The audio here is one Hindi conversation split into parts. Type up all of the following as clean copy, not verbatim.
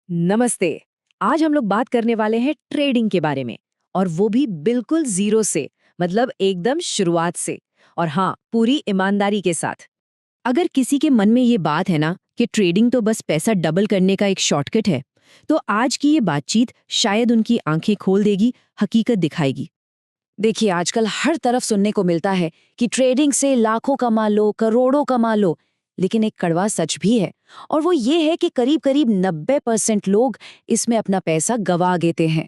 नमस्ते। आज हम लोग बात करने वाले हैं ट्रेडिंग के बारे में, और वो भी बिल्कुल जीरो से, मतलब एकदम शुरुआत से। और हाँ, पूरी ईमानदारी के साथ। अगर किसी के मन में ये बात है ना कि ट्रेडिंग तो बस पैसा डबल करने का एक शॉर्टकट है, तो आज की ये बातचीत शायद उनकी आंखें खोल देगी, हकीकत दिखाएगी। देखिए, आजकल हर तरफ सुनने को मिलता है कि ट्रेडिंग से लाखों कमा लो, करोड़ों कमा लो। लेकिन एक कड़वा सच भी है, और वो ये है कि करीब करीब 90% लोग इसमें अपना पैसा गंवा देते हैं।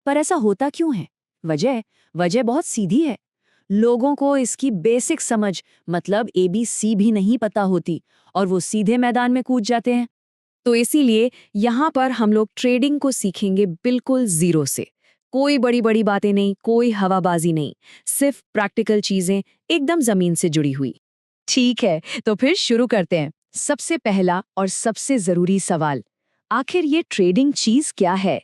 पर ऐसा होता क्यों है? वजह वजह बहुत सीधी है। लोगों को इसकी बेसिक समझ, मतलब ABC भी नहीं पता होती, और वो सीधे मैदान में कूद जाते हैं। तो इसीलिए यहाँ पर हम लोग ट्रेडिंग को सीखेंगे बिल्कुल जीरो से। कोई बड़ी बड़ी बातें नहीं, कोई हवाबाजी नहीं, सिर्फ प्रैक्टिकल चीजें, एकदम जमीन से जुड़ी हुई। ठीक है, तो फिर शुरू करते हैं। सबसे पहला और सबसे जरूरी सवाल, आखिर ये ट्रेडिंग चीज क्या है?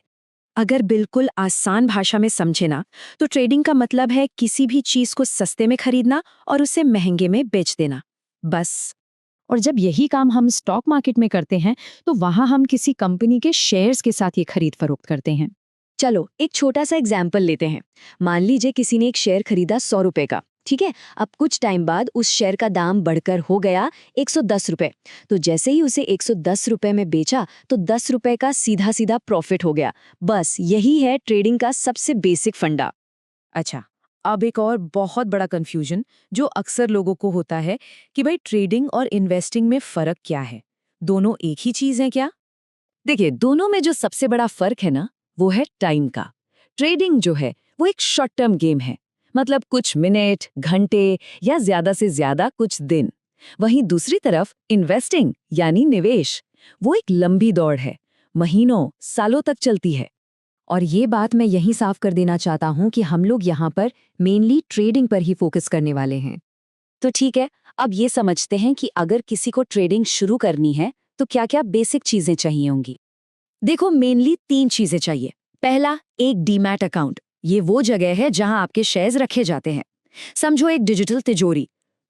अगर बिल्कुल आसान भाषा में समझे ना, तो ट्रेडिंग का मतलब है किसी भी चीज को सस्ते में खरीदना और उसे महंगे में बेच देना, बस। और जब यही काम हम स्टॉक मार्केट में करते हैं, तो वहां हम किसी कंपनी के शेयर्स के साथ ये खरीद फरोख्त करते हैं। चलो एक छोटा सा एग्जाम्पल लेते हैं। मान लीजिए किसी ने एक शेयर खरीदा 100 रुपए का, ठीक है। अब कुछ टाइम बाद उस शेयर का दाम बढ़कर हो गया 110 रुपए। तो जैसे ही उसे 110 रुपए में बेचा, तो 10 रुपए का सीधा सीधा प्रॉफिट हो गया। बस यही है ट्रेडिंग का सबसे बेसिक फंडा। अच्छा, अब एक और बहुत बड़ा कंफ्यूजन जो अक्सर लोगों को होता है कि भाई ट्रेडिंग और इन्वेस्टिंग में फर्क क्या है? दोनों एक ही चीज है क्या? देखिए, दोनों में जो सबसे बड़ा फर्क है ना, वो है टाइम का। ट्रेडिंग जो है वो एक शॉर्ट टर्म गेम है, मतलब कुछ मिनट, घंटे या ज्यादा से ज्यादा कुछ दिन। वहीं दूसरी तरफ इन्वेस्टिंग यानी निवेश, वो एक लंबी दौड़ है, महीनों सालों तक चलती है। और ये बात मैं यहीं साफ कर देना चाहता हूं कि हम लोग यहाँ पर मेनली ट्रेडिंग पर ही फोकस करने वाले हैं। तो ठीक है, अब ये समझते हैं कि अगर किसी को ट्रेडिंग शुरू करनी है, तो क्या क्या बेसिक चीजें चाहिए होंगी। देखो, मेनली 3 चीजें चाहिए। पहला, एक डीमैट अकाउंट। ये वो जगह है जहां आपके शेयर्स रखे जाते हैं, समझो एक डिजिटल तिजोरी।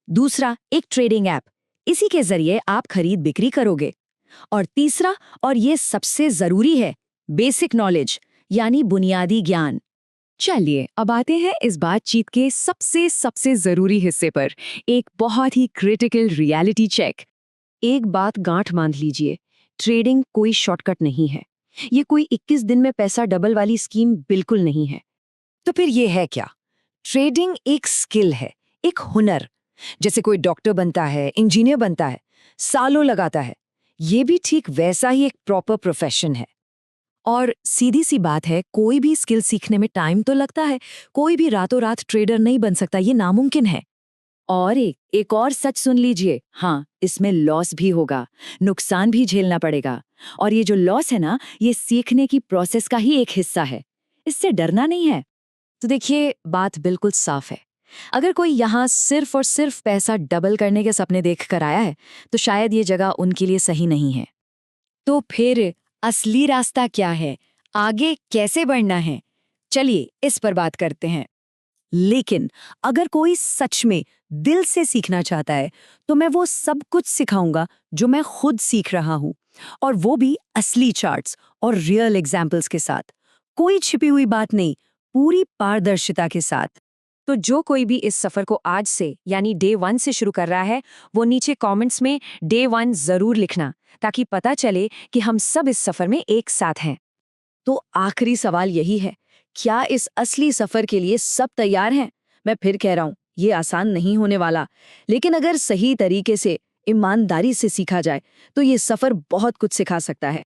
दूसरा, एक ट्रेडिंग ऐप। इसी के जरिए आप खरीद बिक्री करोगे। और तीसरा, और ये सबसे जरूरी है, बेसिक नॉलेज, यानी बुनियादी ज्ञान। चलिए अब आते हैं इस बातचीत के सबसे सबसे जरूरी हिस्से पर, एक बहुत ही क्रिटिकल रियलिटी चेक। एक बात गांठ बांध लीजिए, ट्रेडिंग कोई शॉर्टकट नहीं है। ये कोई 21 दिन में पैसा डबल वाली स्कीम बिल्कुल नहीं है। तो फिर ये है क्या? ट्रेडिंग एक स्किल है, एक हुनर। जैसे कोई डॉक्टर बनता है, इंजीनियर बनता है, सालों लगाता है। ये भी ठीक वैसा ही एक प्रॉपर प्रोफेशन है। और सीधी सी बात है, कोई भी स्किल सीखने में टाइम तो लगता है। कोई भी रातों रात ट्रेडर नहीं बन सकता, ये नामुमकिन है। और एक और सच सुन लीजिए, हाँ, इसमें लॉस भी होगा, नुकसान भी झेलना पड़ेगा। और ये जो लॉस है ना, ये सीखने की प्रोसेस का ही एक हिस्सा है। इससे डरना नहीं है। तो देखिए, बात बिल्कुल साफ है। अगर कोई यहाँ सिर्फ और सिर्फ पैसा डबल करने के सपने देख कर आया है, तो शायद ये जगह उनके लिए सही नहीं है। तो फिर असली रास्ता क्या है? आगे कैसे बढ़ना है? चलिए इस पर बात करते हैं। लेकिन अगर कोई सच में दिल से सीखना चाहता है, तो मैं वो सब कुछ सिखाऊंगा जो मैं खुद सीख रहा हूं, और वो भी असली चार्ट्स और रियल एग्जाम्पल्स के साथ। कोई छिपी हुई बात नहीं, पूरी पारदर्शिता के साथ। तो जो कोई भी इस सफर को आज से यानी डे 1 से शुरू कर रहा है, वो नीचे कमेंट्स में डे 1 जरूर लिखना, ताकि पता चले कि हम सब इस सफर में एक साथ हैं। तो आखिरी सवाल यही है, क्या इस असली सफर के लिए सब तैयार हैं? मैं फिर कह रहा हूं, ये आसान नहीं होने वाला। लेकिन अगर सही तरीके से, ईमानदारी से सीखा जाए, तो ये सफर बहुत कुछ सिखा सकता है।